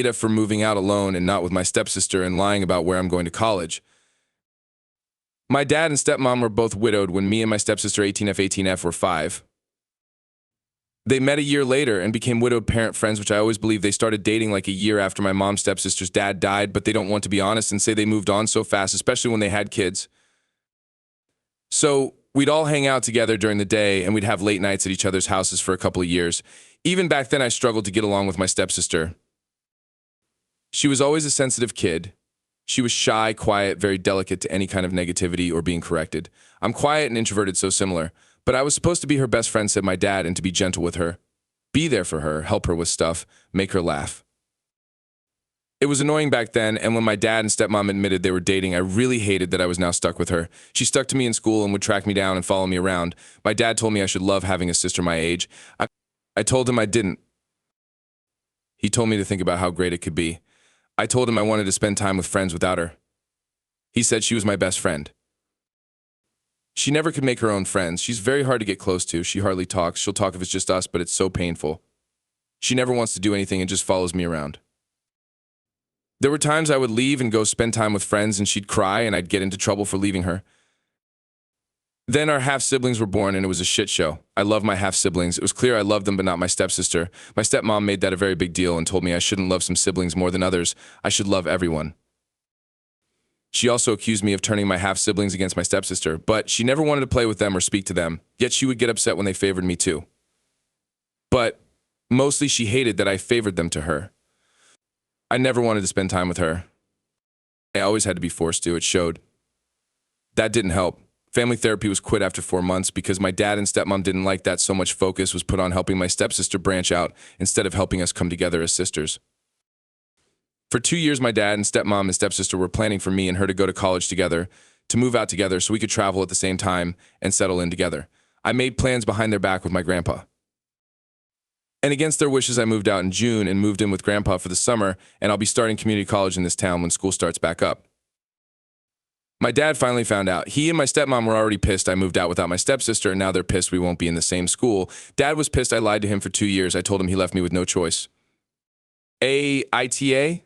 AITA for moving out alone and not with my stepsister and lying about where I'm going to college. My dad and stepmom were both widowed when me and my stepsister 18F were 5. They met a year later and became widowed parent friends, which I always believe they started dating like a year after my mom's stepsister's dad died, but they don't want to be honest and say they moved on so fast, especially when they had kids. So we'd all hang out together during the day and we'd have late nights at each other's houses for a couple of years. Even back then, I struggled to get along with my stepsister. She was always a sensitive kid. She was shy, quiet, very delicate to any kind of negativity or being corrected. I'm quiet and introverted, so similar. But I was supposed to be her best friend, said my dad, and to be gentle with her. Be there for her, help her with stuff, make her laugh. It was annoying back then, and when my dad and stepmom admitted they were dating, I really hated that I was now stuck with her. She stuck to me in school and would track me down and follow me around. My dad told me I should love having a sister my age. I told him I didn't. He told me to think about how great it could be. I told him I wanted to spend time with friends without her. He said she was my best friend. She never could make her own friends. She's very hard to get close to. She hardly talks. She'll talk if it's just us, but it's so painful. She never wants to do anything and just follows me around. There were times I would leave and go spend time with friends and she'd cry and I'd get into trouble for leaving her. Then our half-siblings were born and it was a shit show. I love my half-siblings. It was clear I loved them but not my stepsister. My stepmom made that a very big deal and told me I shouldn't love some siblings more than others. I should love everyone. She also accused me of turning my half-siblings against my stepsister, but she never wanted to play with them or speak to them, yet she would get upset when they favored me too. But mostly she hated that I favored them to her. I never wanted to spend time with her. I always had to be forced to, it showed. That didn't help. Family therapy was quit after 4 months because my dad and stepmom didn't like that so much focus was put on helping my stepsister branch out instead of helping us come together as sisters. For 2 years, my dad and stepmom and stepsister were planning for me and her to go to college together, to move out together so we could travel at the same time and settle in together. I made plans behind their back with my grandpa. And against their wishes, I moved out in June and moved in with grandpa for the summer, and I'll be starting community college in this town when school starts back up. My dad finally found out. He and my stepmom were already pissed I moved out without my stepsister, and now they're pissed we won't be in the same school. Dad was pissed I lied to him for 2 years. I told him he left me with no choice. AITA?